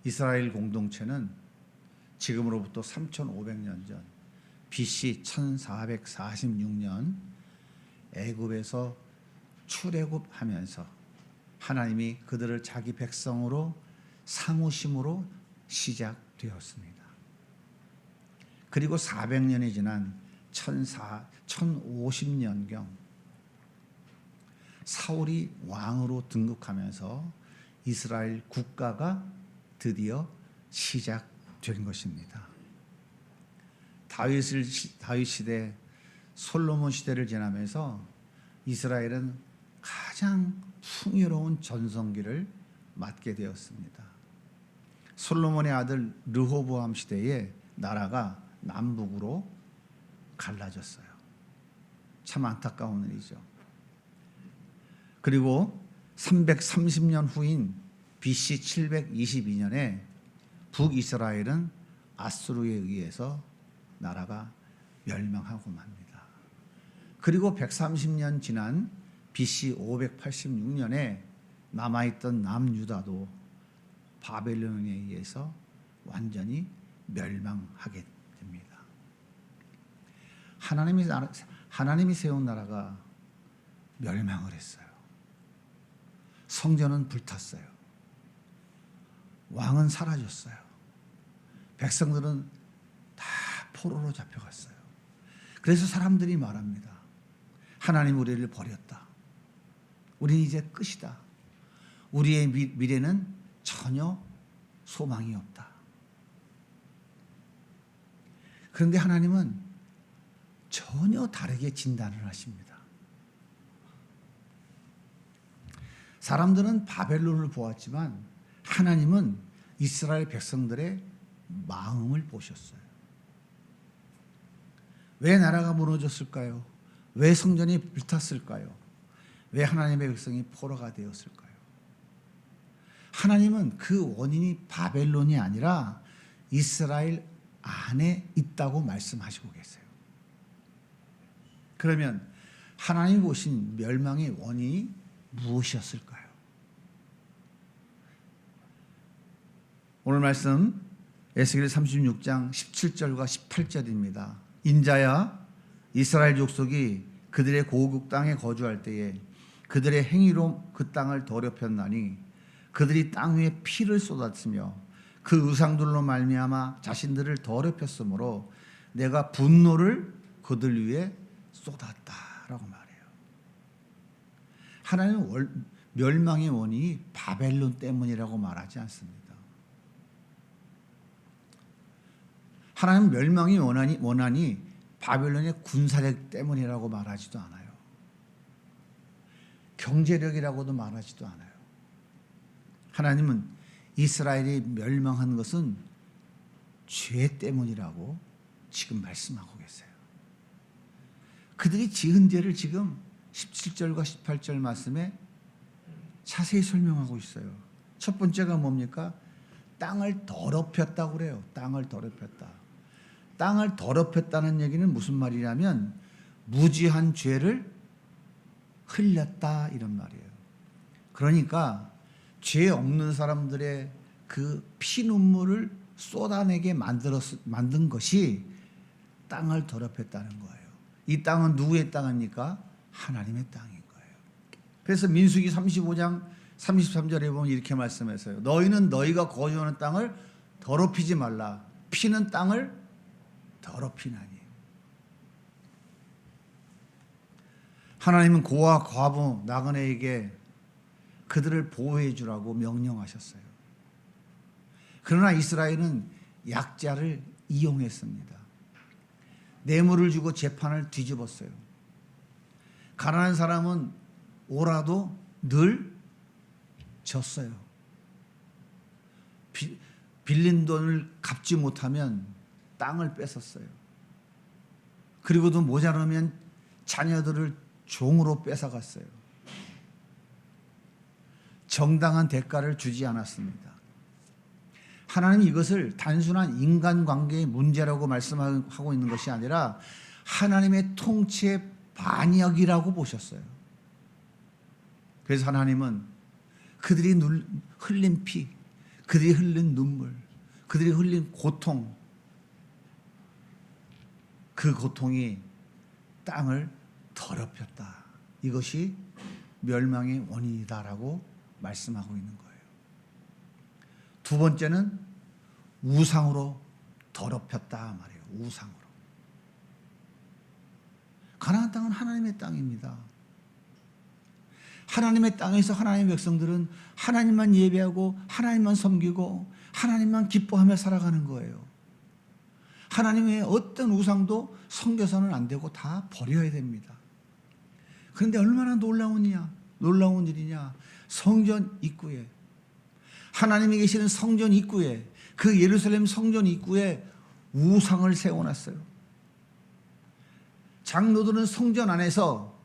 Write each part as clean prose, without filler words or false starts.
이스라엘 공동체는 지금으로부터 3,500년 전 BC 1446년 애굽에서 출애굽하면서 하나님이 그들을 자기 백성으로 삼으심으로 시작되었습니다. 그리고 400년이 지난 1050년경 사울이 왕으로 등극하면서 이스라엘 국가가 드디어 시작된 것입니다. 다윗 시대, 솔로몬 시대를 지나면서 이스라엘은 가장 풍요로운 전성기를 맞게 되었습니다. 솔로몬의 아들 르호보암 시대에 나라가 남북으로 갈라졌어요. 참 안타까운 일이죠. 그리고 330년 후인 BC 722년에 북이스라엘은 아수르에 의해서 나라가 멸망하고 맙니다. 그리고 130년 지난 BC 586년에 남아있던 남유다도 바벨론에 의해서 완전히 멸망하게 됩니다. 하나님이 세운 나라가 멸망을 했어요. 성전은 불탔어요. 왕은 사라졌어요. 백성들은 다 포로로 잡혀갔어요. 그래서 사람들이 말합니다. 하나님 우리를 버렸다. 우리는 이제 끝이다. 우리의 미래는 전혀 소망이 없다. 그런데 하나님은 전혀 다르게 진단을 하십니다. 사람들은 바벨론을 보았지만 하나님은 이스라엘 백성들의 마음을 보셨어요. 왜 나라가 무너졌을까요? 왜 성전이 불탔을까요? 왜 하나님의 백성이 포로가 되었을까요? 하나님은 그 원인이 바벨론이 아니라 이스라엘 안에 있다고 말씀하시고 계세요. 그러면 하나님이 보신 멸망의 원인이 무엇이었을까요? 오늘 말씀 에스겔 36장 17절과 18절입니다. 인자야, 이스라엘 족속이 그들의 고국 땅에 거주할 때에 그들의 행위로 그 땅을 더럽혔나니 그들이 땅 위에 피를 쏟았으며 그 의상들로 말미암아 자신들을 더럽혔으므로 내가 분노를 그들 위에 쏟았다라고 말해요. 하나님은 멸망의 원인이 바벨론 때문이라고 말하지 않습니다. 하나님 멸망의 원한이 바벨론의 군사력 때문이라고 말하지도 않아요. 경제력이라고도 말하지도 않아요. 하나님은 이스라엘이 멸망한 것은 죄 때문이라고 지금 말씀하고 계세요. 그들이 지은 죄를 지금 17절과 18절 말씀에 자세히 설명하고 있어요. 첫 번째가 뭡니까? 땅을 더럽혔다고 그래요. 땅을 더럽혔다. 땅을 더럽혔다는 얘기는 무슨 말이냐면 무지한 죄를 흘렸다 이런 말이에요. 그러니까 죄 없는 사람들의 그 피눈물을 쏟아내게 만든 것이 땅을 더럽혔다는 거예요. 이 땅은 누구의 땅입니까? 하나님의 땅인 거예요. 그래서 민수기 35장 33절에 보면 이렇게 말씀했어요. 너희는 너희가 거주하는 땅을 더럽히지 말라. 피는 땅을 더럽히나니. 하나님은 고아, 과부, 나그네에게 그들을 보호해 주라고 명령하셨어요. 그러나 이스라엘은 약자를 이용했습니다. 뇌물을 주고 재판을 뒤집었어요. 가난한 사람은 오라도 늘 졌어요. 빌린 돈을 갚지 못하면 땅을 뺏었어요. 그리고도 모자라면 자녀들을 종으로 뺏어갔어요. 정당한 대가를 주지 않았습니다. 하나님이 이것을 단순한 인간관계의 문제라고 말씀하고 있는 것이 아니라 하나님의 통치의 반역이라고 보셨어요. 그래서 하나님은 그들이 흘린 피, 그들이 흘린 눈물, 그들이 흘린 고통, 그 고통이 땅을 더럽혔다. 이것이 멸망의 원인이다라고 말씀하고 있는 거예요. 두 번째는 우상으로 더럽혔다 말이에요. 우상으로. 가나안 땅은 하나님의 땅입니다. 하나님의 땅에서 하나님의 백성들은 하나님만 예배하고 하나님만 섬기고 하나님만 기뻐하며 살아가는 거예요. 하나님의 어떤 우상도 섬겨서는 안 되고 다 버려야 됩니다. 그런데 얼마나 놀라운 일이냐. 성전 입구에, 하나님이 계시는 성전 입구에, 그 예루살렘 성전 입구에 우상을 세워놨어요. 장로들은 성전 안에서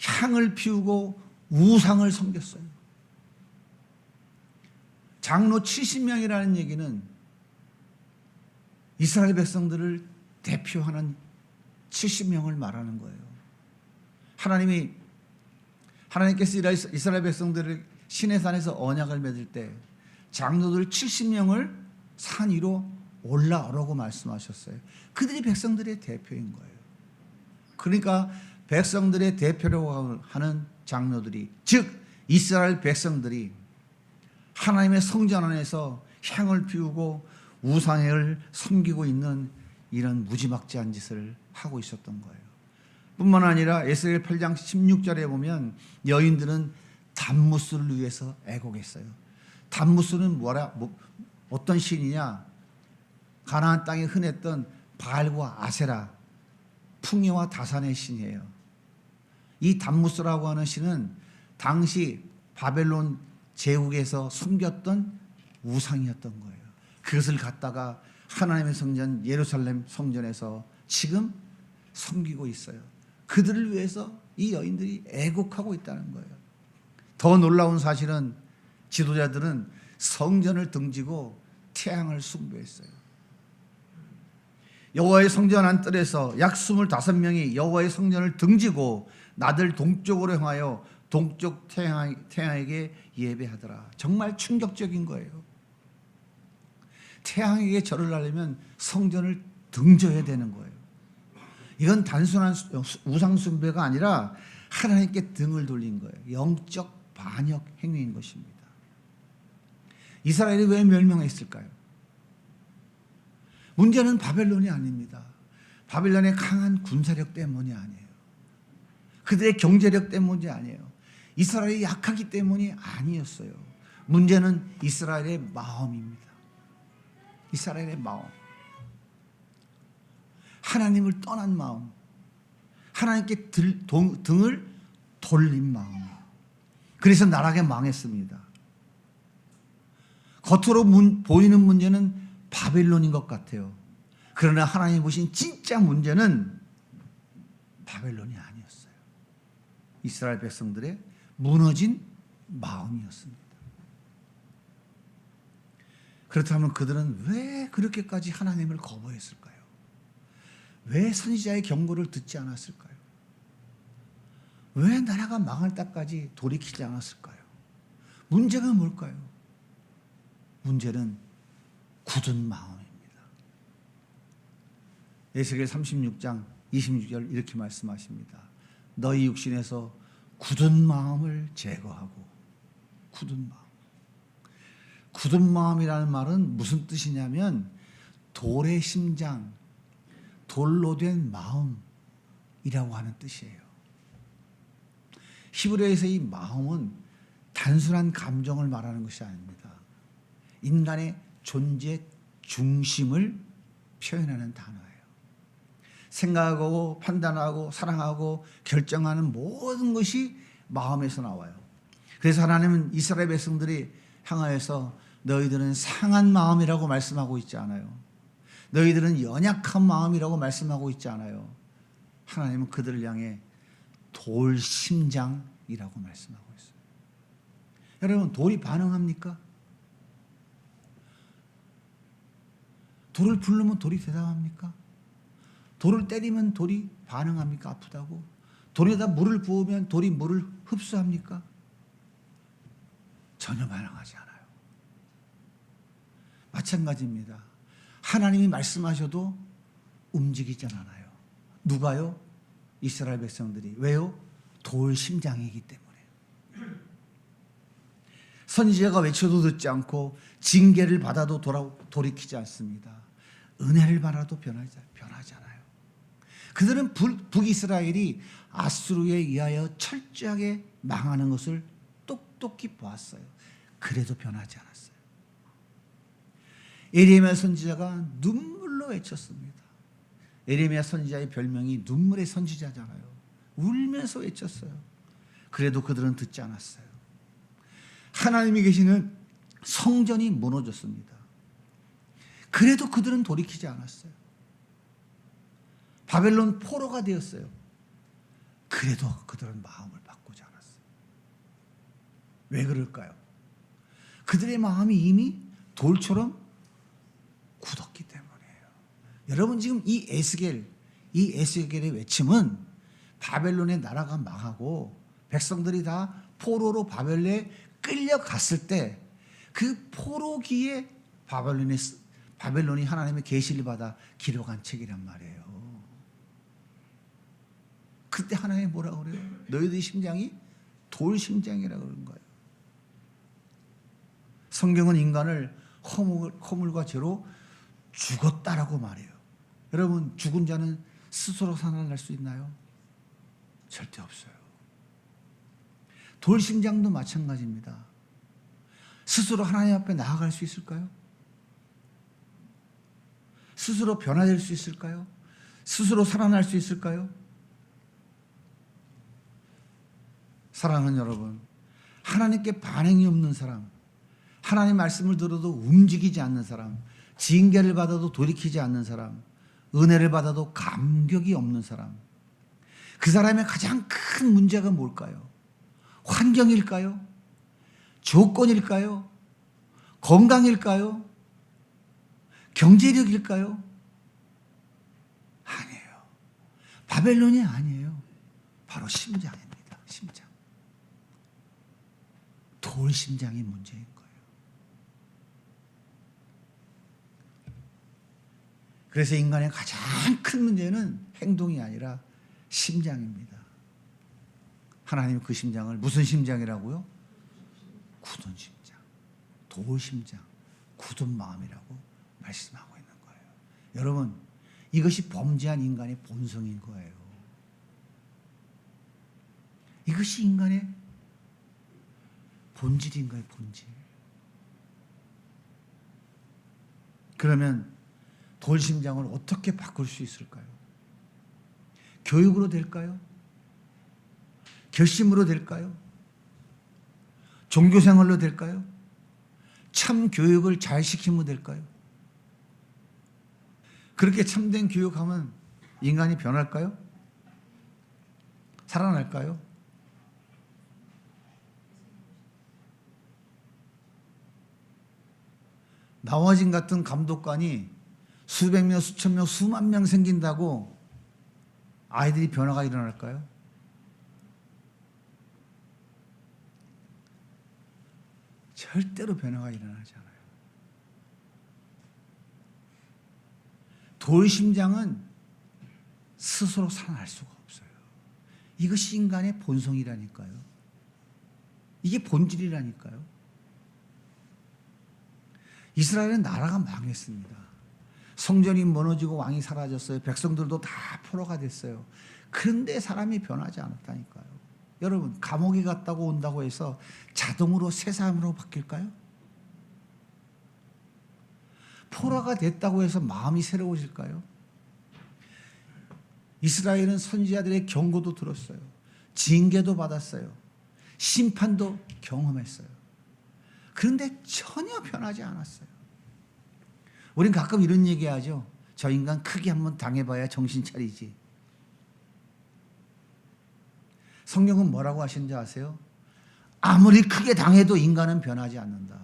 향을 피우고 우상을 섬겼어요. 장로 70명이라는 얘기는 이스라엘 백성들을 대표하는 70명을 말하는 거예요. 하나님께서 이스라엘 백성들을 시내산에서 언약을 맺을 때 장로들 70명을 산 위로 올라오라고 말씀하셨어요. 그들이 백성들의 대표인 거예요. 그러니까 백성들의 대표라고 하는 장로들이, 즉 이스라엘 백성들이 하나님의 성전 안에서 향을 피우고 우상을 섬기고 있는 이런 무지막지한 짓을 하고 있었던 거예요. 뿐만 아니라 에스겔 8장 16절에 보면 여인들은 담무스를 위해서 애곡했어요. 담무스는 어떤 신이냐? 가나안 땅에 흔했던 바알과 아세라, 풍요와 다산의 신이에요. 이 담무스라고 하는 신은 당시 바벨론 제국에서 섬겼던 우상이었던 거예요. 그것을 갖다가 하나님의 성전 예루살렘 성전에서 지금 섬기고 있어요. 그들을 위해서 이 여인들이 애곡하고 있다는 거예요. 더 놀라운 사실은 지도자들은 성전을 등지고 태양을 숭배했어요. 여호와의 성전 안뜰에서 약 25명이 여호와의 성전을 등지고 나들 동쪽으로 향하여 동쪽 태양에게 예배하더라. 정말 충격적인 거예요. 태양에게 절을 하려면 성전을 등져야 되는 거예요. 이건 단순한 우상 숭배가 아니라 하나님께 등을 돌린 거예요. 영적 반역 행위인 것입니다. 이스라엘이 왜 멸망했을까요? 문제는 바벨론이 아닙니다. 바벨론의 강한 군사력 때문이 아니에요. 그들의 경제력 때문이 아니에요. 이스라엘이 약하기 때문이 아니었어요. 문제는 이스라엘의 마음입니다. 이스라엘의 마음. 하나님을 떠난 마음. 하나님께 등을 돌린 마음. 그래서 나라가 망했습니다. 겉으로 보이는 문제는 바벨론인 것 같아요. 그러나 하나님이 보신 진짜 문제는 바벨론이 아니었어요. 이스라엘 백성들의 무너진 마음이었습니다. 그렇다면 그들은 왜 그렇게까지 하나님을 거부했을까요? 왜 선지자의 경고를 듣지 않았을까요? 왜 나라가 망할 때까지 돌이키지 않았을까요? 문제가 뭘까요? 문제는 굳은 마음입니다. 에스겔 36장 26절 이렇게 말씀하십니다. 너희 육신에서 굳은 마음을 제거하고. 굳은 마음. 굳은 마음이라는 말은 무슨 뜻이냐면 돌의 심장, 돌로 된 마음이라고 하는 뜻이에요. 히브리어에서 이 마음은 단순한 감정을 말하는 것이 아닙니다. 인간의 존재 중심을 표현하는 단어예요. 생각하고 판단하고 사랑하고 결정하는 모든 것이 마음에서 나와요. 그래서 하나님은 이스라엘 백성들이 향하여서 너희들은 상한 마음이라고 말씀하고 있지 않아요. 너희들은 연약한 마음이라고 말씀하고 있지 않아요. 하나님은 그들을 향해 돌심장이라고 말씀하고 있어요. 여러분, 돌이 반응합니까? 돌을 부르면 돌이 대답합니까? 돌을 때리면 돌이 반응합니까? 아프다고? 돌에다 물을 부으면 돌이 물을 흡수합니까? 전혀 반응하지 않아요. 마찬가지입니다. 하나님이 말씀하셔도 움직이지 않아요. 누가요? 이스라엘 백성들이. 왜요? 돌 심장이기 때문에. 선지자가 외쳐도 듣지 않고 징계를 받아도 돌이키지 않습니다. 은혜를 받아도 변하지 않아요. 그들은 북이스라엘이 아수르에 의하여 철저하게 망하는 것을 똑똑히 보았어요. 그래도 변하지 않았어요. 에레미야 선지자가 눈물로 외쳤습니다. 에레미야 선지자의 별명이 눈물의 선지자잖아요. 울면서 외쳤어요. 그래도 그들은 듣지 않았어요. 하나님이 계시는 성전이 무너졌습니다. 그래도 그들은 돌이키지 않았어요. 바벨론 포로가 되었어요. 그래도 그들은 마음을 바꾸지 않았어요. 왜 그럴까요? 그들의 마음이 이미 돌처럼 굳었기 때문이에요. 여러분 지금 이 에스겔의 외침은 바벨론의 나라가 망하고 백성들이 다 포로로 바벨론에 끌려갔을 때 그 포로기에 바벨론이 하나님의 계시를 받아 기록한 책이란 말이에요. 그때 하나님이 뭐라고 그래요? 너희들의 심장이 돌 심장이라고 그런 거예요. 성경은 인간을 허물과 죄로 죽었다라고 말해요. 여러분 죽은 자는 스스로 살아날 수 있나요? 절대 없어요. 돌 심장도 마찬가지입니다. 스스로 하나님 앞에 나아갈 수 있을까요? 스스로 변화될 수 있을까요? 스스로 살아날 수 있을까요? 사랑하는 여러분, 하나님께 반응이 없는 사람, 하나님 말씀을 들어도 움직이지 않는 사람, 징계를 받아도 돌이키지 않는 사람, 은혜를 받아도 감격이 없는 사람, 그 사람의 가장 큰 문제가 뭘까요? 환경일까요? 조건일까요? 건강일까요? 경제력일까요? 아니에요. 바벨론이 아니에요. 바로 심장입니다. 심장. 돌 심장이 문제인 거예요. 그래서 인간의 가장 큰 문제는 행동이 아니라 심장입니다. 하나님 그 심장을 무슨 심장이라고요? 굳은 심장, 돌 심장, 굳은 마음이라고 말씀하고 있는 거예요. 여러분, 이것이 범죄한 인간의 본성인 거예요. 이것이 인간의 본질인 거예요, 본질. 그러면 돌 심장을 어떻게 바꿀 수 있을까요? 교육으로 될까요? 결심으로 될까요? 종교생활로 될까요? 참 교육을 잘 시키면 될까요? 그렇게 참된 교육하면 인간이 변할까요? 살아날까요? 나머진 같은 감독관이 수백 명, 수천 명, 수만 명 생긴다고 아이들이 변화가 일어날까요? 절대로 변화가 일어나지 않아요. 돌 심장은 스스로 살아날 수가 없어요. 이것이 인간의 본성이라니까요. 이게 본질이라니까요. 이스라엘은 나라가 망했습니다. 성전이 무너지고 왕이 사라졌어요. 백성들도 다 포로가 됐어요. 그런데 사람이 변하지 않았다니까요. 여러분, 감옥에 갔다고 온다고 해서 자동으로 새 사람으로 바뀔까요? 포로가 됐다고 해서 마음이 새로워질까요? 이스라엘은 선지자들의 경고도 들었어요. 징계도 받았어요. 심판도 경험했어요. 그런데 전혀 변하지 않았어요. 우린 가끔 이런 얘기하죠. 저 인간 크게 한번 당해봐야 정신 차리지. 성경은 뭐라고 하시는지 아세요? 아무리 크게 당해도 인간은 변하지 않는다.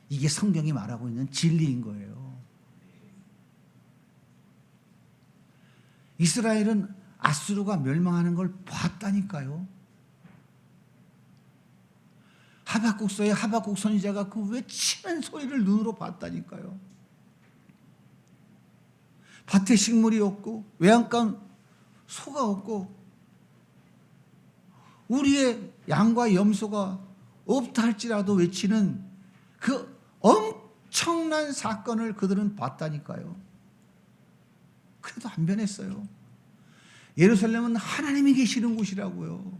이게 성경이 말하고 있는 진리인 거예요. 이스라엘은 아수르가 멸망하는 걸 봤다니까요. 하박국서에 하박국 선지자가 그 외치는 소리를 눈으로 봤다니까요. 밭에 식물이 없고 외양간 소가 없고 우리의 양과 염소가 없다 할지라도 외치는 그 엄청난 사건을 그들은 봤다니까요. 그래도 안 변했어요. 예루살렘은 하나님이 계시는 곳이라고요.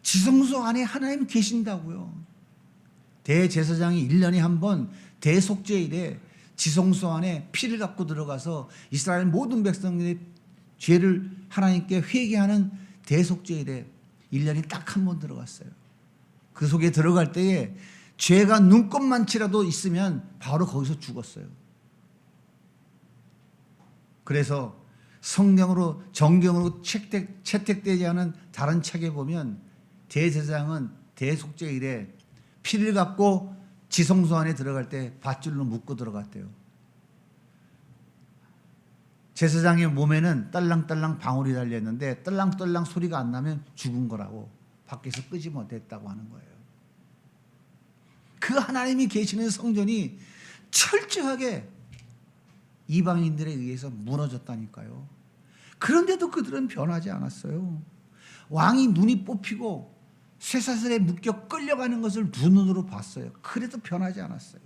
지성소 안에 하나님 계신다고요. 대제사장이 1년에 한 번 대속죄일에 지성소 안에 피를 갖고 들어가서 이스라엘 모든 백성들의 죄를 하나님께 회개하는 대속죄일에 1년에 딱 한 번 들어갔어요. 그 속에 들어갈 때에 죄가 눈곱만치라도 있으면 바로 거기서 죽었어요. 그래서 성경으로 정경으로 채택되지 않은 다른 책에 보면 대제사장은 대속죄일에 피를 갖고 지성소 안에 들어갈 때 밧줄로 묶고 들어갔대요. 제사장의 몸에는 딸랑딸랑 방울이 달렸는데 딸랑딸랑 소리가 안 나면 죽은 거라고 밖에서 끄지 못했다고 하는 거예요. 그 하나님이 계시는 성전이 철저하게 이방인들에 의해서 무너졌다니까요. 그런데도 그들은 변하지 않았어요. 왕이 눈이 뽑히고 쇠사슬에 묶여 끌려가는 것을 두 눈으로 봤어요. 그래도 변하지 않았어요.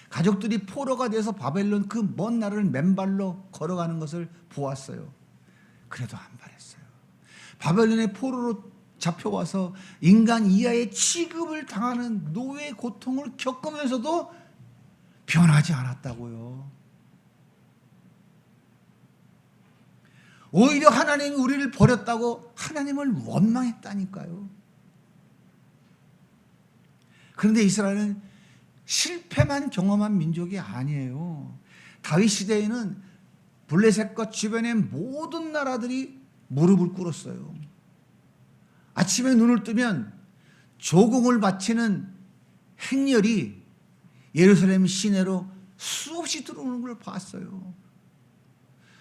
가족들이 포로가 돼서 바벨론 그 먼 나라를 맨발로 걸어가는 것을 보았어요. 그래도 안 변했어요. 바벨론의 포로로 잡혀와서 인간 이하의 취급을 당하는 노예 고통을 겪으면서도 변하지 않았다고요. 오히려 하나님이 우리를 버렸다고 하나님을 원망했다니까요. 그런데 이스라엘은 실패만 경험한 민족이 아니에요. 다윗 시대에는 블레셋과 주변의 모든 나라들이 무릎을 꿇었어요. 아침에 눈을 뜨면 조공을 바치는 행렬이 예루살렘 시내로 수없이 들어오는 걸 봤어요.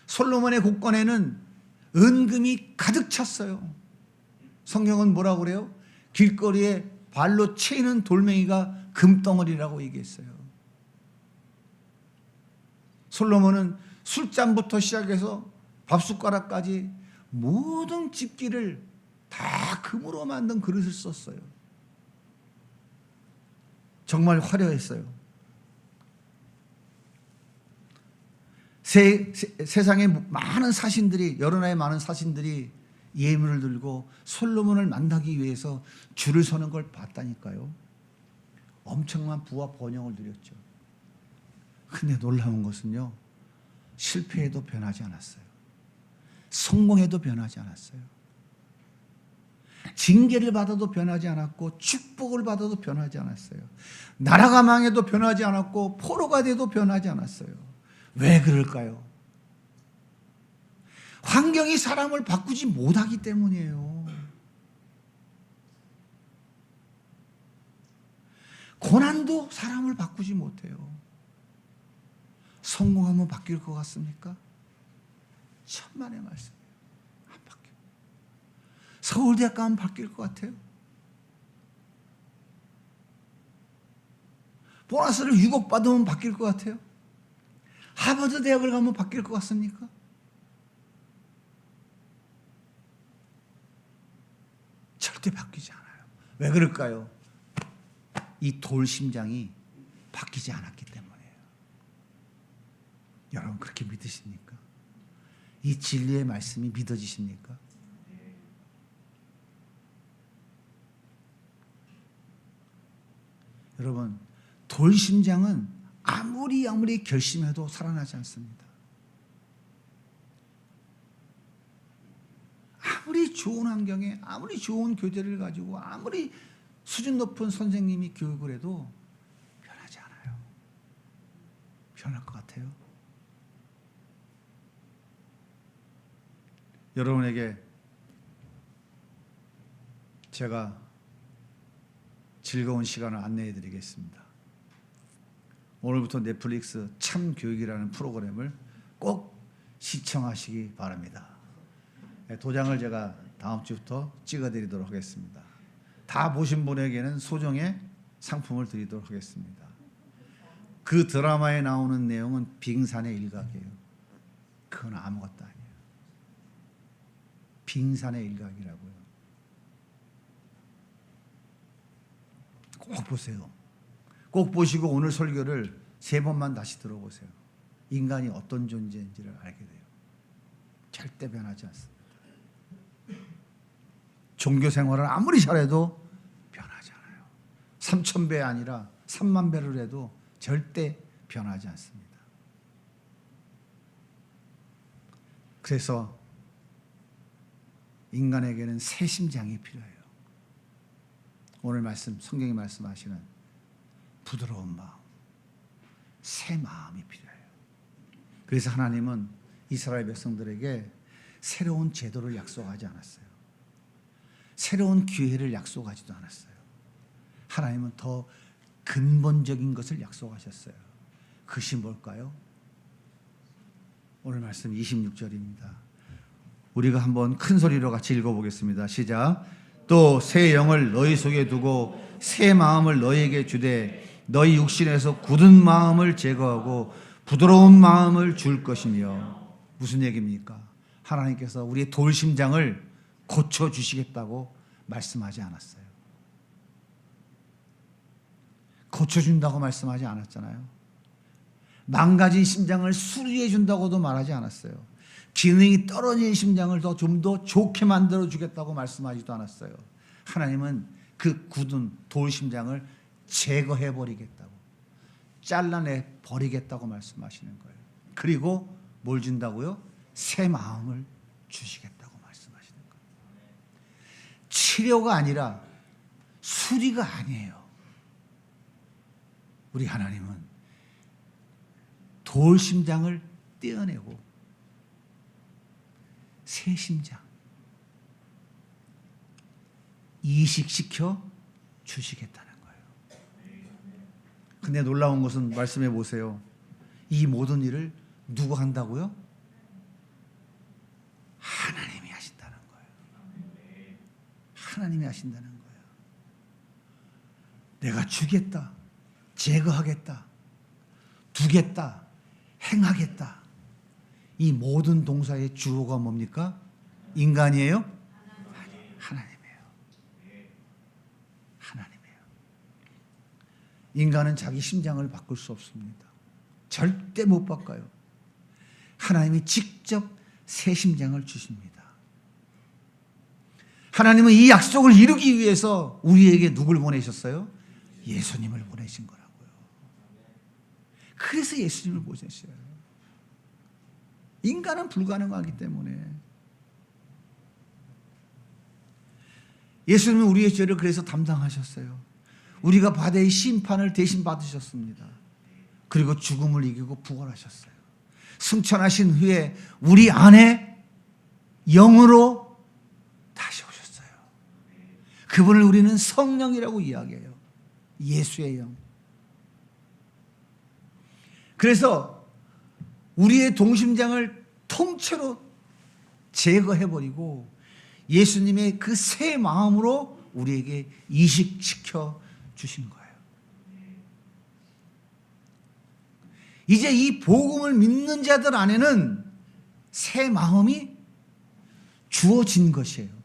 솔로몬의 곡관에는 은금이 가득 찼어요. 성경은 뭐라고 그래요? 길거리에 발로 채이는 돌멩이가 금덩어리라고 얘기했어요. 솔로몬은 술잔부터 시작해서 밥숟가락까지 모든 집기를 다 금으로 만든 그릇을 썼어요. 정말 화려했어요. 세상의 많은 사신들이, 여러 나라의 많은 사신들이 예물을 들고 솔로몬을 만나기 위해서 줄을 서는 걸 봤다니까요. 엄청난 부와 번영을 누렸죠. 근데 놀라운 것은요, 실패해도 변하지 않았어요. 성공해도 변하지 않았어요. 징계를 받아도 변하지 않았고 축복을 받아도 변하지 않았어요. 나라가 망해도 변하지 않았고 포로가 돼도 변하지 않았어요. 왜 그럴까요? 환경이 사람을 바꾸지 못하기 때문이에요. 고난도 사람을 바꾸지 못해요. 성공하면 바뀔 것 같습니까? 천만의 말씀이에요. 안 바뀌어요. 서울대학 가면 바뀔 것 같아요? 보너스를 6억 받으면 바뀔 것 같아요? 하버드 대학을 가면 바뀔 것 같습니까? 절대 바뀌지 않아요. 왜 그럴까요? 이 돌심장이 바뀌지 않았기 때문이에요. 여러분 그렇게 믿으십니까? 이 진리의 말씀이 믿어지십니까? 여러분 돌심장은 아무리 결심해도 살아나지 않습니다. 아무리 좋은 환경에 아무리 좋은 교재를 가지고 아무리 수준 높은 선생님이 교육을 해도 변하지 않아요. 변할 것 같아요? 여러분에게 제가 즐거운 시간을 안내해 드리겠습니다. 오늘부터 넷플릭스 참교육이라는 프로그램을 꼭 시청하시기 바랍니다. 도장을 제가 다음 주부터 찍어드리도록 하겠습니다. 다 보신 분에게는 소정의 상품을 드리도록 하겠습니다. 그 드라마에 나오는 내용은 빙산의 일각이에요. 그건 아무것도 아니에요. 빙산의 일각이라고요. 꼭 보세요. 꼭 보시고 오늘 설교를 3번만 다시 들어보세요. 인간이 어떤 존재인지를 알게 돼요. 절대 변하지 않습니다. 종교 생활을 아무리 잘해도 변하지 않아요. 3,000배 아니라 3만 배를 해도 절대 변하지 않습니다. 그래서 인간에게는 새 심장이 필요해요. 오늘 말씀, 성경이 말씀하시는 부드러운 마음, 새 마음이 필요해요. 그래서 하나님은 이스라엘 백성들에게 새로운 제도를 약속하지 않았어요. 새로운 기회를 약속하지도 않았어요. 하나님은 더 근본적인 것을 약속하셨어요. 그것이 뭘까요? 오늘 말씀 26절입니다. 우리가 한번 큰 소리로 같이 읽어보겠습니다. 시작. 또 새 영을 너희 속에 두고 새 마음을 너희에게 주되 너희 육신에서 굳은 마음을 제거하고 부드러운 마음을 줄 것이며. 무슨 얘기입니까? 하나님께서 우리의 돌심장을 고쳐주시겠다고 말씀하지 않았어요. 고쳐준다고 말씀하지 않았잖아요. 망가진 심장을 수리해 준다고도 말하지 않았어요. 기능이 떨어진 심장을 좀 더 좋게 만들어 주겠다고 말씀하지도 않았어요. 하나님은 그 굳은 돌심장을 제거해 버리겠다고, 잘라내 버리겠다고 말씀하시는 거예요. 그리고 뭘 준다고요? 새 마음을 주시겠다고 말씀하시는 거예요. 치료가 아니라 수리가 아니에요. 우리 하나님은 돌심장을 떼어내고 새 심장 이식시켜 주시겠다는 거예요. 근데 놀라운 것은 말씀해 보세요. 이 모든 일을 누가 한다고요? 하나님이 하신다는 거예요. 하나님이 하신다는 거예요. 내가 주겠다, 제거하겠다, 두겠다, 행하겠다. 이 모든 동사의 주어가 뭡니까? 인간이에요? 하나님이에요. 하나님이에요. 인간은 자기 심장을 바꿀 수 없습니다. 절대 못 바꿔요. 하나님이 직접 새 심장을 주십니다. 하나님은 이 약속을 이루기 위해서 우리에게 누굴 보내셨어요? 예수님을 보내신 거라고요. 그래서 예수님을 보내셨어요. 인간은 불가능하기 때문에. 예수님은 우리의 죄를 그래서 담당하셨어요. 우리가 바다의 심판을 대신 받으셨습니다. 그리고 죽음을 이기고 부활하셨어요. 승천하신 후에 우리 안에 영으로 다시 오셨어요. 그분을 우리는 성령이라고 이야기해요. 예수의 영. 그래서 우리의 동심장을 통째로 제거해버리고 예수님의 그 새 마음으로 우리에게 이식시켜 주신 거예요. 이제 이 복음을 믿는 자들 안에는 새 마음이 주어진 것이에요.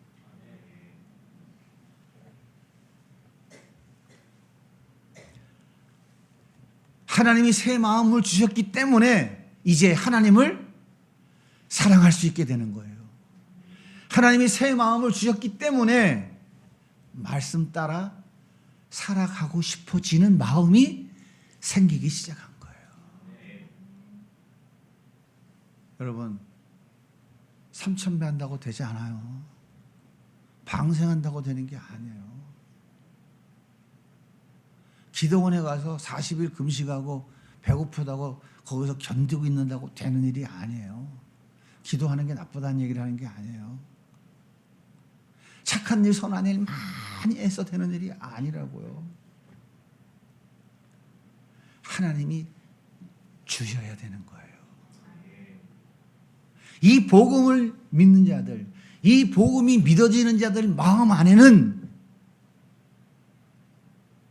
하나님이 새 마음을 주셨기 때문에 이제 하나님을 사랑할 수 있게 되는 거예요. 하나님이 새 마음을 주셨기 때문에 말씀 따라 살아가고 싶어지는 마음이 생기기 시작한 거예요. 여러분, 3,000배 한다고 되지 않아요. 방생한다고 되는 게 아니에요. 기도원에 가서 40일 금식하고 배고프다고 거기서 견디고 있는다고 되는 일이 아니에요. 기도하는 게 나쁘다는 얘기를 하는 게 아니에요. 착한 일, 선한 일 많이 해서 되는 일이 아니라고요. 하나님이 주셔야 되는 거예요. 이 복음을 믿는 자들, 이 복음이 믿어지는 자들 마음 안에는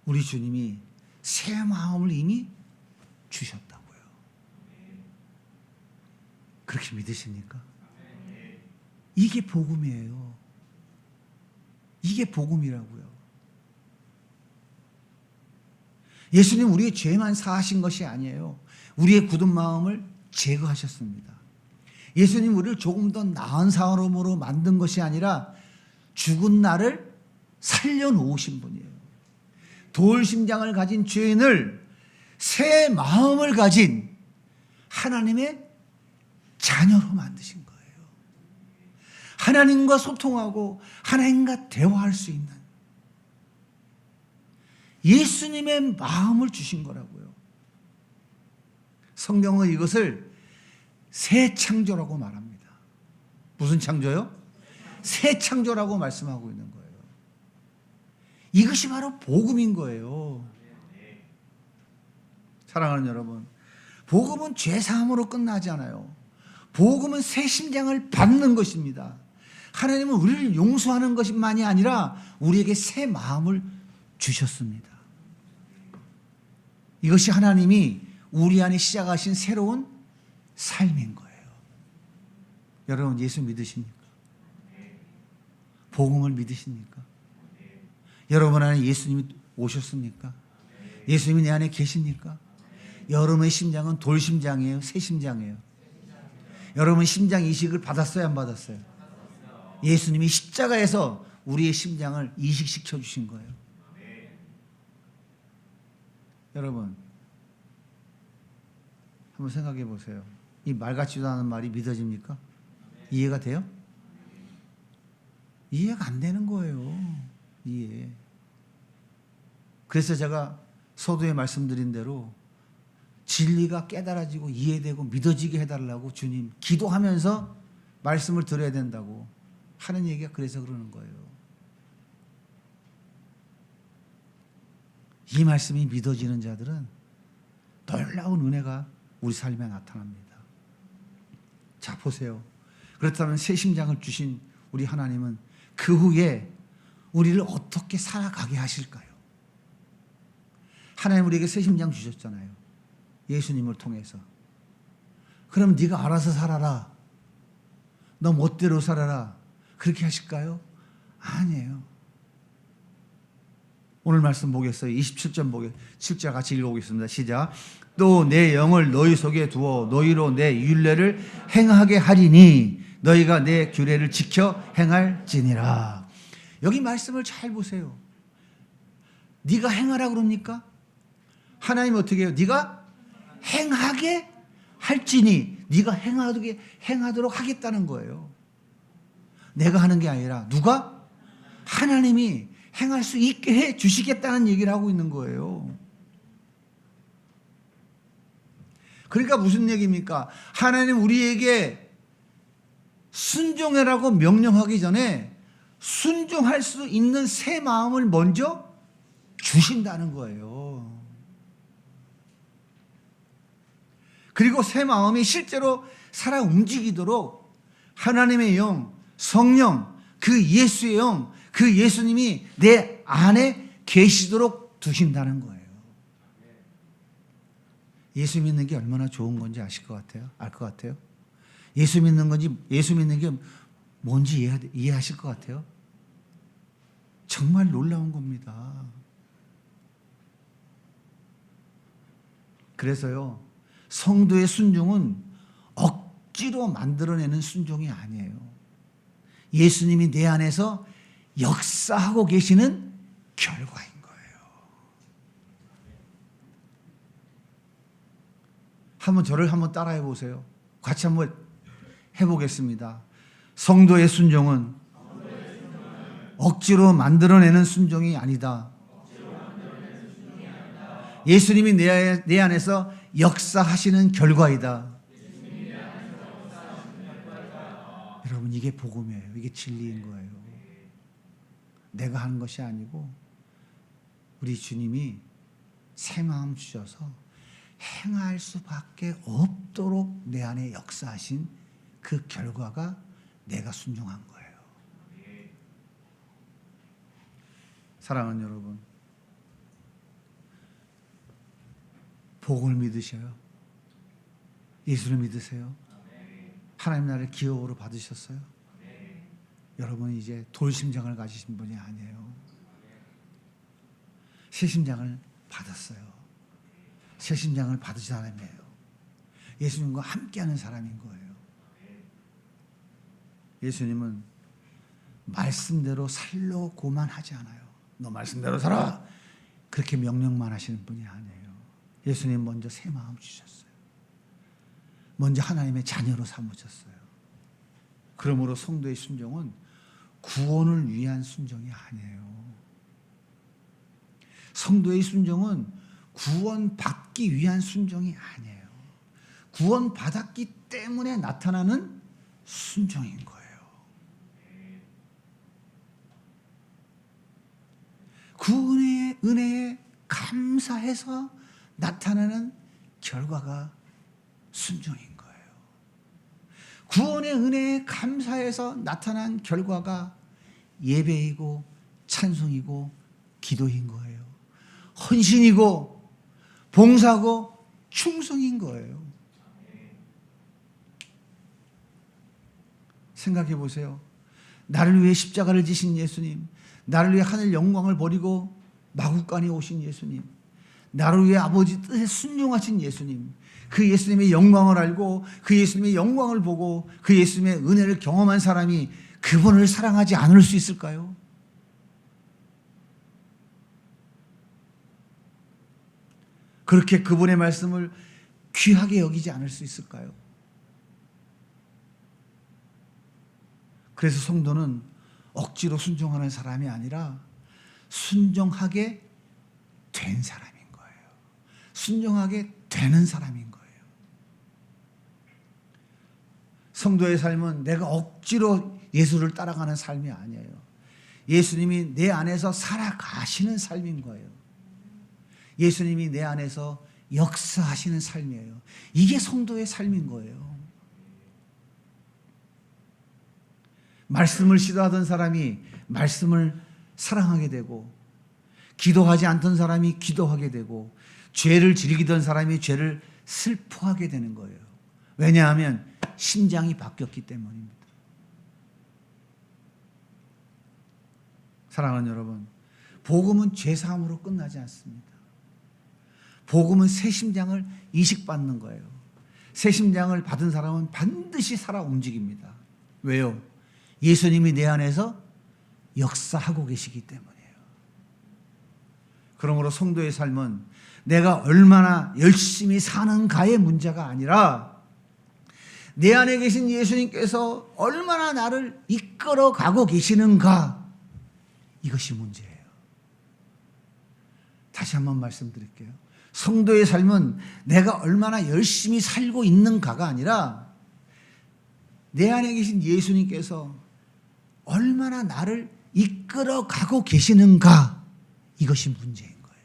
우리 주님이 새 마음을 이미 주셨다고요. 그렇게 믿으십니까? 이게 복음이에요. 이게 복음이라고요. 예수님 우리의 죄만 사하신 것이 아니에요. 우리의 굳은 마음을 제거하셨습니다. 예수님 우리를 조금 더 나은 사람으로 만든 것이 아니라 죽은 나를 살려놓으신 분이에요. 돌심장을 가진 죄인을 새 마음을 가진 하나님의 자녀로 만드신 거예요. 하나님과 소통하고 하나님과 대화할 수 있는 예수님의 마음을 주신 거라고요. 성경은 이것을 새 창조라고 말합니다. 무슨 창조요? 새 창조라고 말씀하고 있는 거예요. 이것이 바로 복음인 거예요. 사랑하는 여러분, 복음은 죄사함으로 끝나지 않아요. 복음은 새 심장을 받는 것입니다. 하나님은 우리를 용서하는 것만이 아니라 우리에게 새 마음을 주셨습니다. 이것이 하나님이 우리 안에 시작하신 새로운 삶인 거예요. 여러분 예수 믿으십니까? 복음을 믿으십니까? 여러분 안에 예수님이 오셨습니까? 예수님이 내 안에 계십니까? 여러분의 심장은 돌심장이에요? 새 심장이에요? 여러분 심장 이식을 받았어요? 안 받았어요? 예수님이 십자가에서 우리의 심장을 이식시켜 주신 거예요. 여러분 한번 생각해 보세요. 이 말 같지도 않은 말이 믿어집니까? 이해가 돼요? 이해가 안 되는 거예요. 이해. 그래서 제가 서두에 말씀드린 대로 진리가 깨달아지고 이해되고 믿어지게 해달라고 주님 기도하면서 말씀을 들어야 된다고 하는 얘기가 그래서 그러는 거예요. 이 말씀이 믿어지는 자들은 놀라운 은혜가 우리 삶에 나타납니다. 자 보세요. 그렇다면 새 심장을 주신 우리 하나님은 그 후에 우리를 어떻게 살아가게 하실까요? 하나님 우리에게 새 심장 주셨잖아요. 예수님을 통해서. 그럼 네가 알아서 살아라. 너 멋대로 살아라. 그렇게 하실까요? 아니에요. 오늘 말씀 보겠어요. 27절 보겠습니다. 7절 같이 읽어보겠습니다. 시작. 또 내 영을 너희 속에 두어 너희로 내 율례를 행하게 하리니 너희가 내 규례를 지켜 행할지니라. 여기 말씀을 잘 보세요. 네가 행하라 그럽니까? 하나님 어떻게 해요? 네가 행하게 할지니 네가 행하도록 하겠다는 거예요. 내가 하는 게 아니라 누가? 하나님이 행할 수 있게 해 주시겠다는 얘기를 하고 있는 거예요. 그러니까 무슨 얘기입니까? 하나님 우리에게 순종해라고 명령하기 전에 순종할 수 있는 새 마음을 먼저 주신다는 거예요. 그리고 새 마음이 실제로 살아 움직이도록 하나님의 영, 성령, 그 예수의 영, 그 예수님이 내 안에 계시도록 두신다는 거예요. 예수 믿는 게 얼마나 좋은 건지 아실 것 같아요? 알 것 같아요? 예수 믿는 게 뭔지 이해하실 것 같아요? 정말 놀라운 겁니다. 그래서요, 성도의 순종은 억지로 만들어내는 순종이 아니에요. 예수님이 내 안에서 역사하고 계시는 결과인 거예요. 저를 한번 따라해 보세요. 같이 한번 해보겠습니다. 성도의 순종은 억지로 만들어내는 순종이 아니다. 예수님이 내 안에서 역사하시는 결과이다. 여러분 이게 복음이에요. 이게 진리인 거예요. 내가 하는 것이 아니고 우리 주님이 새 마음 주셔서 행할 수밖에 없도록 내 안에 역사하신 그 결과가 내가 순종한 거예요. 사랑하는 여러분, 복음을 믿으셔요? 예수를 믿으세요? 하나님 나라를 기업으로 받으셨어요? 여러분 이제 돌심장을 가지신 분이 아니에요. 새 심장을 받았어요. 새 심장을 받으신 사람이에요. 예수님과 함께하는 사람인 거예요. 예수님은 말씀대로 살려고만 하지 않아요. 너 말씀대로 살아! 그렇게 명령만 하시는 분이 아니에요. 예수님 먼저 새 마음 주셨어요. 먼저 하나님의 자녀로 삼으셨어요. 그러므로 성도의 순종은 구원을 위한 순종이 아니에요. 성도의 순종은 구원받기 위한 순종이 아니에요. 구원받았기 때문에 나타나는 순종인 거예요. 구원의 은혜에 감사해서 나타나는 결과가 순종인 거예요. 구원의 은혜에 감사해서 나타난 결과가 예배이고 찬송이고 기도인 거예요. 헌신이고 봉사고 충성인 거예요. 생각해 보세요. 나를 위해 십자가를 지신 예수님, 나를 위해 하늘 영광을 버리고 마국간에 오신 예수님, 나를 위해 아버지 뜻에 순종하신 예수님, 그 예수님의 영광을 알고 그 예수님의 영광을 보고 그 예수님의 은혜를 경험한 사람이 그분을 사랑하지 않을 수 있을까요? 그렇게 그분의 말씀을 귀하게 여기지 않을 수 있을까요? 그래서 성도는 억지로 순종하는 사람이 아니라 순종하게 된 사람인 거예요. 순종하게 되는 사람인 거예요. 성도의 삶은 내가 억지로 예수를 따라가는 삶이 아니에요. 예수님이 내 안에서 살아가시는 삶인 거예요. 예수님이 내 안에서 역사하시는 삶이에요. 이게 성도의 삶인 거예요. 말씀을 싫어하던 사람이 말씀을 사랑하게 되고, 기도하지 않던 사람이 기도하게 되고, 죄를 즐기던 사람이 죄를 슬퍼하게 되는 거예요. 왜냐하면 심장이 바뀌었기 때문입니다. 사랑하는 여러분, 복음은 죄사함으로 끝나지 않습니다. 복음은 새 심장을 이식받는 거예요. 새 심장을 받은 사람은 반드시 살아 움직입니다. 왜요? 예수님이 내 안에서 역사하고 계시기 때문이에요. 그러므로 성도의 삶은 내가 얼마나 열심히 사는가의 문제가 아니라 내 안에 계신 예수님께서 얼마나 나를 이끌어 가고 계시는가, 이것이 문제예요. 다시 한번 말씀드릴게요. 성도의 삶은 내가 얼마나 열심히 살고 있는가가 아니라 내 안에 계신 예수님께서 얼마나 나를 이끌어 가고 계시는가, 이것이 문제인 거예요.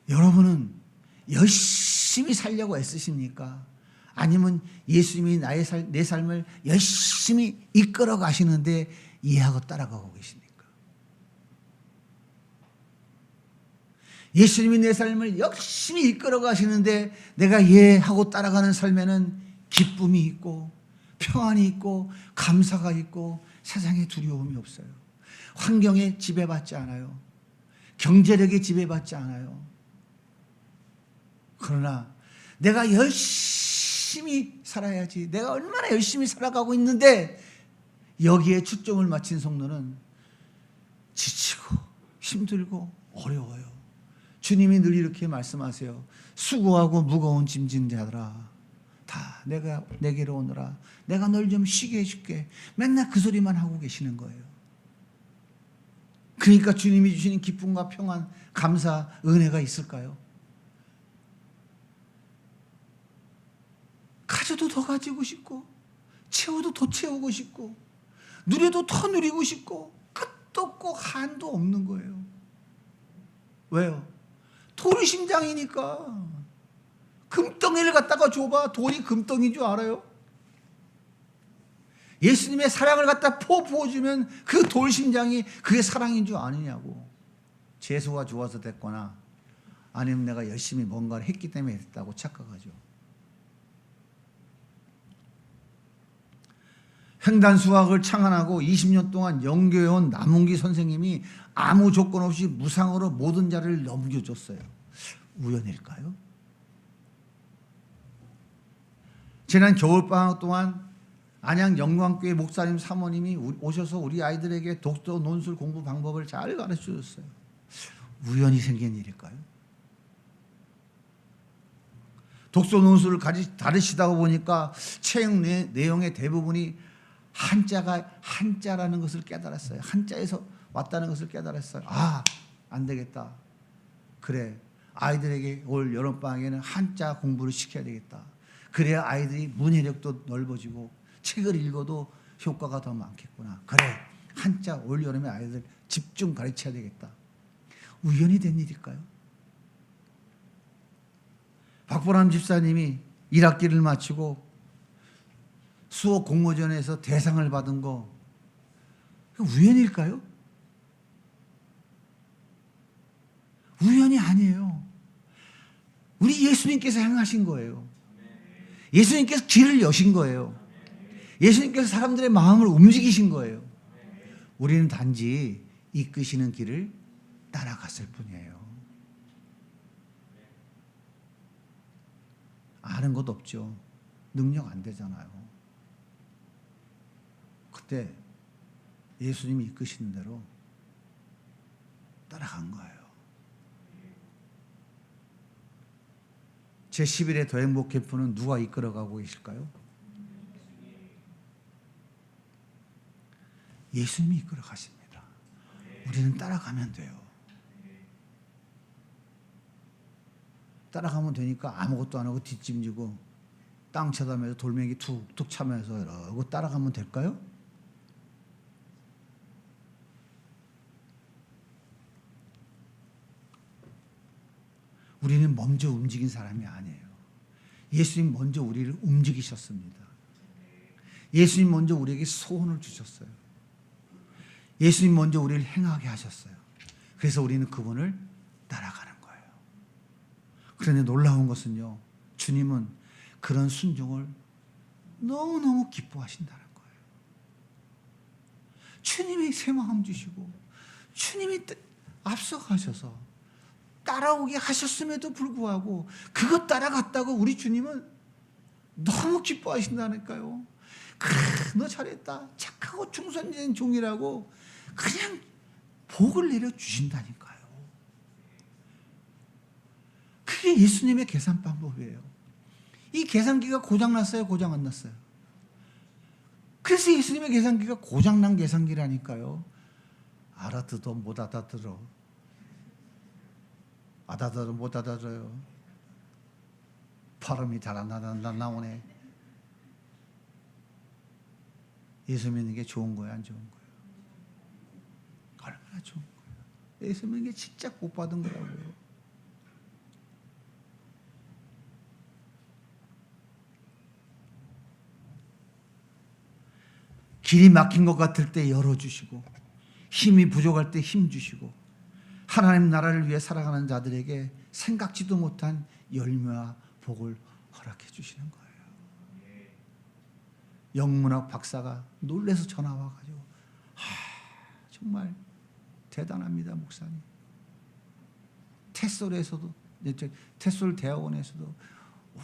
여러분은 열심히 살려고 애쓰십니까? 아니면 예수님이 내 삶을 열심히 이끌어 가시는데 이해하고 따라가고 계십니까? 예수님이 내 삶을 열심히 이끌어 가시는데 내가 이해하고 따라가는 삶에는 기쁨이 있고 평안이 있고 감사가 있고 세상에 두려움이 없어요. 환경에 지배받지 않아요. 경제력에 지배받지 않아요. 그러나 내가 열심히 살아야지, 내가 얼마나 열심히 살아가고 있는데 여기에 초점을 맞춘 성도는 지치고 힘들고 어려워요. 주님이 늘 이렇게 말씀하세요. 수고하고 무거운 짐진 자들아, 다 내게로 오너라. 내가 널 좀 쉬게 해줄게. 맨날 그 소리만 하고 계시는 거예요. 그러니까 주님이 주시는 기쁨과 평안, 감사, 은혜가 있을까요? 가져도 더 가지고 싶고, 채워도 더 채우고 싶고, 누려도 더 누리고 싶고, 끝도 없고 한도 없는 거예요. 왜요? 돌이 심장이니까. 금덩이를 갖다가 줘봐. 돌이 금덩이인 줄 알아요? 예수님의 사랑을 갖다 부어주면 그 돌심장이 그게 사랑인 줄 아느냐고. 재수가 좋아서 됐거나 아니면 내가 열심히 뭔가를 했기 때문에 됐다고 착각하죠. 횡단수학을 창안하고 20년 동안 연구해온 남은기 선생님이 아무 조건 없이 무상으로 모든 자를 넘겨줬어요. 우연일까요? 지난 겨울방학 동안 안양 영광교회 목사님 사모님이 오셔서 우리 아이들에게 독서 논술 공부 방법을 잘 가르쳐줬어요. 우연히 생긴 일일까요? 독서 논술을 가르치다가 보니까 책 내용의 대부분이 한자라는 것을 깨달았어요. 한자에서 왔다는 것을 깨달았어요. 아, 안 되겠다. 그래, 아이들에게 올 여름방학에는 한자 공부를 시켜야 되겠다. 그래야 아이들이 문해력도 넓어지고 책을 읽어도 효과가 더 많겠구나. 그래, 한자 올 여름에 아이들 집중 가르쳐야 되겠다. 우연히 된 일일까요? 박보람 집사님이 1학기를 마치고 수업 공모전에서 대상을 받은 거 우연일까요? 우연이 아니에요. 우리 예수님께서 행하신 거예요. 예수님께서 길을 여신 거예요. 예수님께서 사람들의 마음을 움직이신 거예요. 우리는 단지 이끄시는 길을 따라갔을 뿐이에요. 아는 것 없죠. 능력 안 되잖아요. 그때 예수님이 이끄시는 대로 따라간 거예요. 제11회 더 행복 캠프는 누가 이끌어가고 계실까요? 예수님이 이끌어 가십니다. 우리는 따라가면 돼요. 따라가면 되니까 아무것도 안 하고 뒷짐지고 땅 쳐다면서 돌멩이 툭툭 차면서 이러고 따라가면 될까요? 우리는 먼저 움직인 사람이 아니에요. 예수님 먼저 우리를 움직이셨습니다. 예수님 먼저 우리에게 소원을 주셨어요. 예수님 먼저 우리를 행하게 하셨어요. 그래서 우리는 그분을 따라가는 거예요. 그런데 놀라운 것은요, 주님은 그런 순종을 너무너무 기뻐하신다는 거예요. 주님이 새 마음 주시고 주님이 앞서가셔서 따라오게 하셨음에도 불구하고 그것 따라갔다고 우리 주님은 너무 기뻐하신다니까요. 그래, 너 잘했다. 착하고 충성된 종이라고 그냥 복을 내려주신다니까요. 그게 예수님의 계산 방법이에요. 이 계산기가 고장났어요? 고장 안 났어요? 그래서 예수님의 계산기가 고장난 계산기라니까요. 알아듣어 못 알아들어. 알아들어 못 알아들어요. 발음이 잘 안 나오네. 예수 믿는 게 좋은 거예요, 안 좋은 거예요? 얼마나 좋은 거예요. 예수 믿는 게 진짜 복 받은 거라고요. 길이 막힌 것 같을 때 열어주시고 힘이 부족할 때 힘 주시고 하나님 나라를 위해 살아가는 자들에게 생각지도 못한 열매와 복을 허락해 주시는 거예요. 영문학 박사가 놀래서 전화 와가지고 정말 대단합니다, 목사님. 테솔 대학원에서도 와,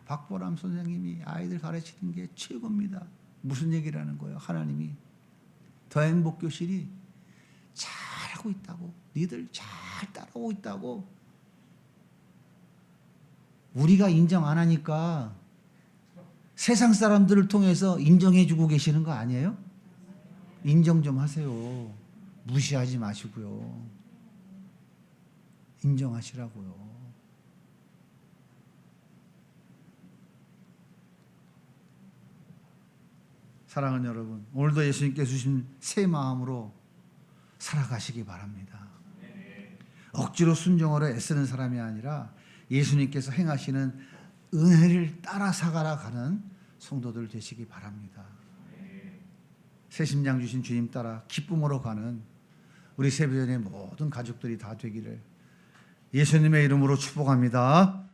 박보람 선생님이 아이들 가르치는 게 최고입니다. 무슨 얘기를 하는 거예요? 하나님이 더 행복 교실이 잘하고 있다고, 니들 잘 따라오고 있다고. 우리가 인정 안 하니까 세상 사람들을 통해서 인정해 주고 계시는 거 아니에요? 인정 좀 하세요. 무시하지 마시고요. 인정하시라고요. 사랑하는 여러분, 오늘도 예수님께서 주신 새 마음으로 살아가시기 바랍니다. 억지로 순종하러 애쓰는 사람이 아니라 예수님께서 행하시는 은혜를 따라 살아가는 성도들 되시기 바랍니다. 새 심장 주신 주님 따라 기쁨으로 가는 우리 세배전의 모든 가족들이 다 되기를 예수님의 이름으로 축복합니다.